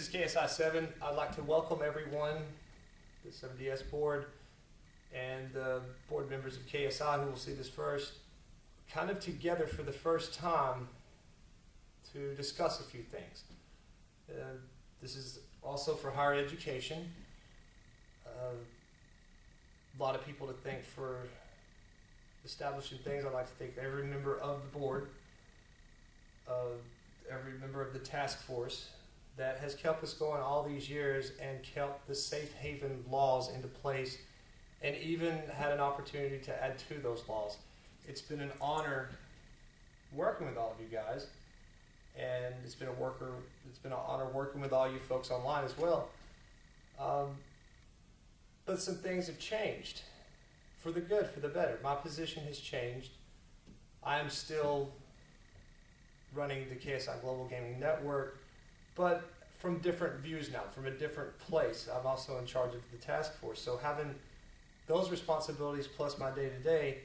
is KSI 7. I'd like to welcome everyone, the 7DS board, and the board members of KSI who will see this first, kind of together for the first time to discuss a few things. This is also for higher education. A lot of people to thank for establishing things. I'd like to thank every member of the board, every member of the task force that has kept us going all these years and kept the safe haven laws into place and even had an opportunity to add to those laws. It's been an honor working with all of you guys, and it's been an honor working with all you folks online as well. But some things have changed for the good, for the better. My position has changed. I am still running the KSI Global Gaming Network, but from different views now, from a different place. I'm also in charge of the task force. So having those responsibilities plus my day-to-day,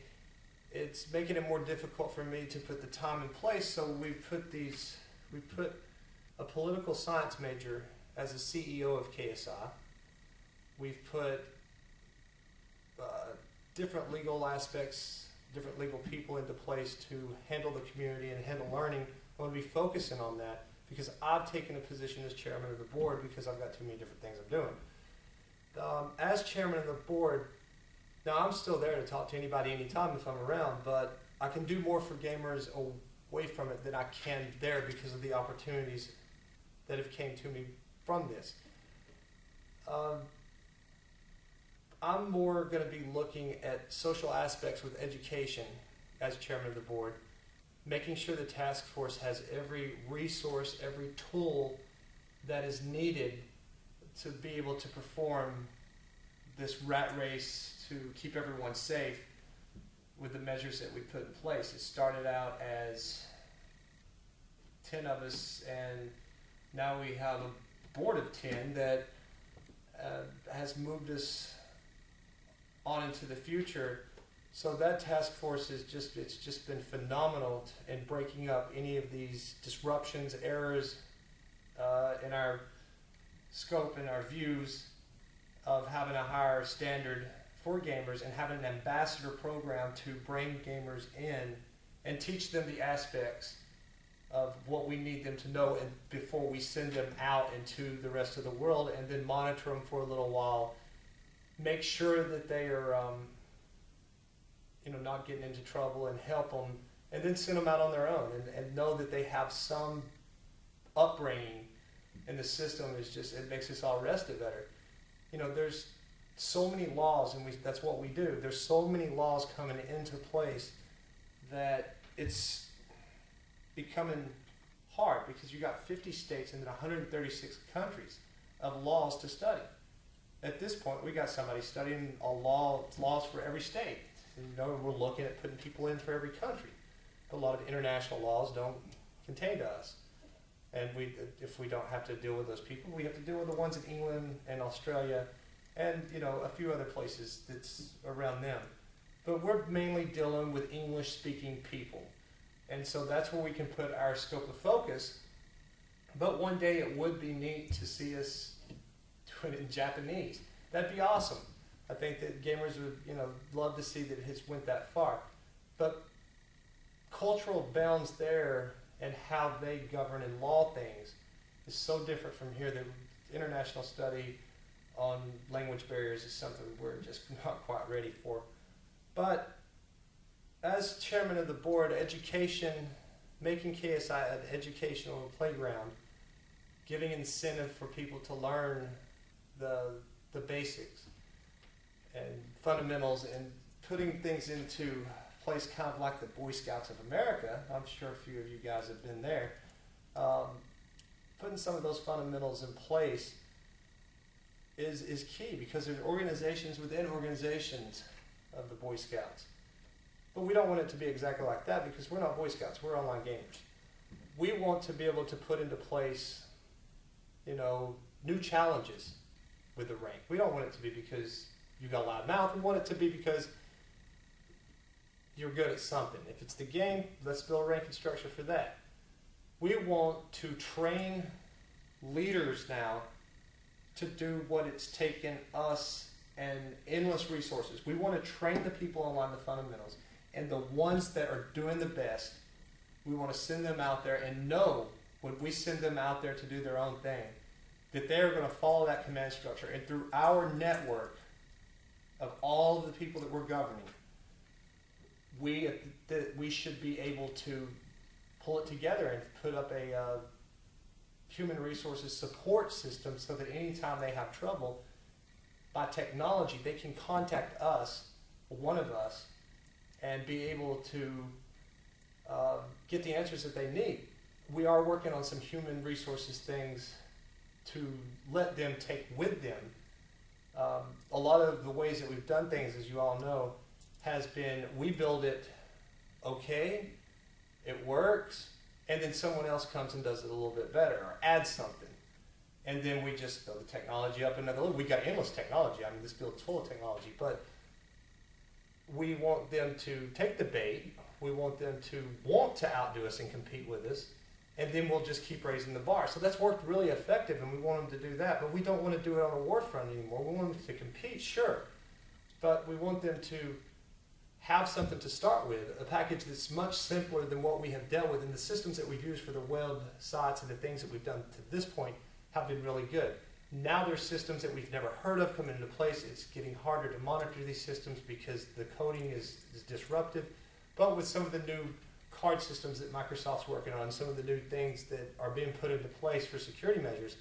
it's making it more difficult for me to put the time in place. So we put a political science major as a CEO of KSI. We've put different legal aspects, different legal people into place to handle the community and handle learning. I want to be focusing on that because I've taken a position as chairman of the board because I've got too many different things I'm doing. As chairman of the board, now I'm still there to talk to anybody anytime if I'm around, but I can do more for gamers away from it than I can there because of the opportunities that have came to me from this. I'm more going to be looking at social aspects with education as chairman of the board, making sure the task force has every resource, every tool that is needed to be able to perform this rat race to keep everyone safe with the measures that we put in place. It started out as 10 of us, and now we have a board of 10 that has moved us on into the future. So that task force it's just been phenomenal in breaking up any of these disruptions, errors in our scope and our views of having a higher standard for gamers and having an ambassador program to bring gamers in and teach them the aspects of what we need them to know and before we send them out into the rest of the world, and then monitor them for a little while, make sure that they are not getting into trouble, and help them, and then send them out on their own and know that they have some upbringing in the system. It makes us all rested better. There's so many laws, and that's what we do. There's so many laws coming into place that it's becoming hard because you got 50 states and then 136 countries of laws to study. At this point, we got somebody studying laws for every state. We're looking at putting people in for every country. But a lot of international laws don't contain to us. And if we don't have to deal with those people, we have to deal with the ones in England and Australia and a few other places that's around them. But we're mainly dealing with English-speaking people. And so that's where we can put our scope of focus. But one day it would be neat to see us doing it in Japanese. That'd be awesome. I think that gamers would, love to see that it has went that far. But cultural bounds there and how they govern and law things is so different from here that international study on language barriers is something we're just not quite ready for. But as chairman of the board, education, making KSI an educational playground, giving incentive for people to learn the basics and fundamentals, and putting things into place kind of like the Boy Scouts of America. I'm sure a few of you guys have been there. Putting some of those fundamentals in place is key because there's organizations within organizations of the Boy Scouts. But we don't want it to be exactly like that because we're not Boy Scouts, we're online gamers. We want to be able to put into place, new challenges with the rank. We don't want it to be because you got a loud mouth. We want it to be because you're good at something. If it's the game, let's build a ranking structure for that. We want to train leaders now to do what it's taken us and endless resources. We want to train the people online the fundamentals, and the ones that are doing the best, we want to send them out there and know when we send them out there to do their own thing, that they're going to follow that command structure. And through our network of all of the people that we're governing, we should be able to pull it together and put up a human resources support system so that anytime they have trouble, by technology, they can contact us, one of us, and be able to get the answers that they need. We are working on some human resources things to let them take with them. A lot of the ways that we've done things, as you all know, has been we build it okay, it works, and then someone else comes and does it a little bit better or adds something. And then we just throw the technology up another level. We got endless technology. I mean, this field's full of technology, but we want them to take the bait. We want them to want to outdo us and compete with us, and then we'll just keep raising the bar. So that's worked really effective, and we want them to do that, but we don't want to do it on a war front anymore. We want them to compete, sure, but we want them to have something to start with, a package that's much simpler than what we have dealt with, and the systems that we've used for the web sites and the things that we've done to this point have been really good. Now there's systems that we've never heard of coming into place. It's getting harder to monitor these systems because the coding is disruptive. But with some of the new card systems that Microsoft's working on, some of the new things that are being put into place for security measures,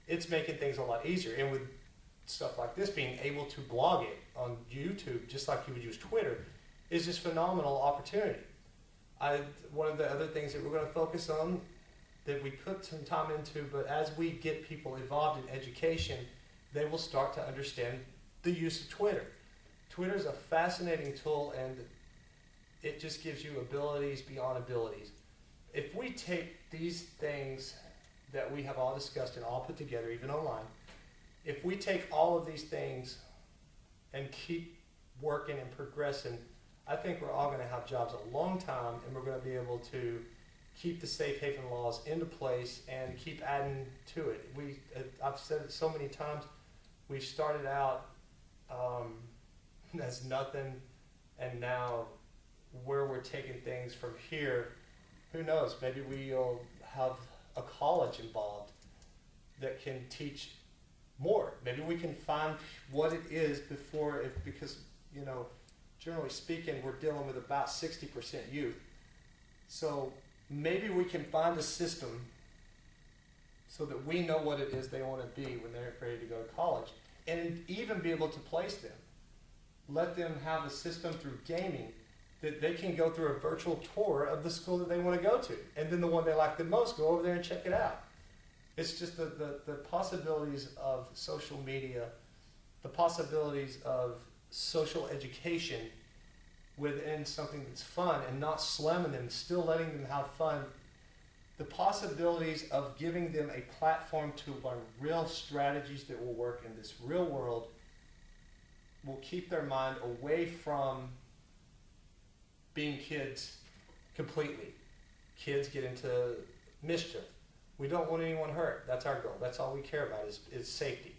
it's making things a lot easier. And with stuff like this, being able to blog it on YouTube, just like you would use Twitter, is just phenomenal opportunity. One of the other things that we're going to focus on that we put some time into, but as we get people involved in education, they will start to understand the use of Twitter. Twitter is a fascinating tool, and it just gives you abilities beyond abilities. If we take these things that we have all discussed and all put together, even online, if we take all of these things and keep working and progressing, I think we're all going to have jobs a long time, and we're going to be able to keep the safe haven laws into place and keep adding to it. I've said it so many times, we've started out as nothing, and now where we're taking things from here, who knows, maybe we'll have a college involved that can teach more. Maybe we can find what it is because, you know, generally speaking, we're dealing with about 60% youth. So maybe we can find a system so that we know what it is they want to be when they're ready to go to college, and even be able to place them. Let them have a system through gaming that they can go through a virtual tour of the school that they want to go to, and then the one they like the most, go over there and check it out. It's just the possibilities of social media, the possibilities of social education within something that's fun and not slamming them, still letting them have fun. The possibilities of giving them a platform to learn real strategies that will work in this real world will keep their mind away from being kids completely. Kids get into mischief. We don't want anyone hurt. That's our goal. That's all we care about is safety.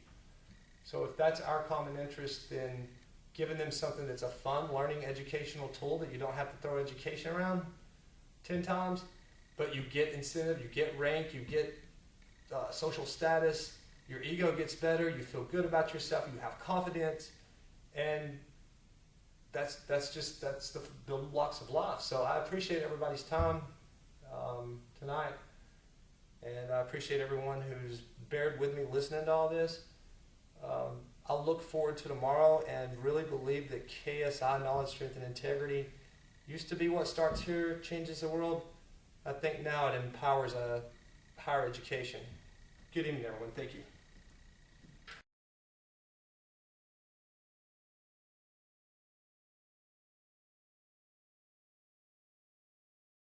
So if that's our common interest, then giving them something that's a fun learning educational tool that you don't have to throw education around 10 times, but you get incentive, you get rank, you get social status, your ego gets better, you feel good about yourself, you have confidence, and that's the building blocks of life. So I appreciate everybody's time tonight, and I appreciate everyone who's bared with me listening to all this. I'll look forward to tomorrow and really believe that KSI, knowledge, strength, and integrity, used to be what starts here, changes the world. I think now it empowers higher education. Good evening, everyone. Thank you.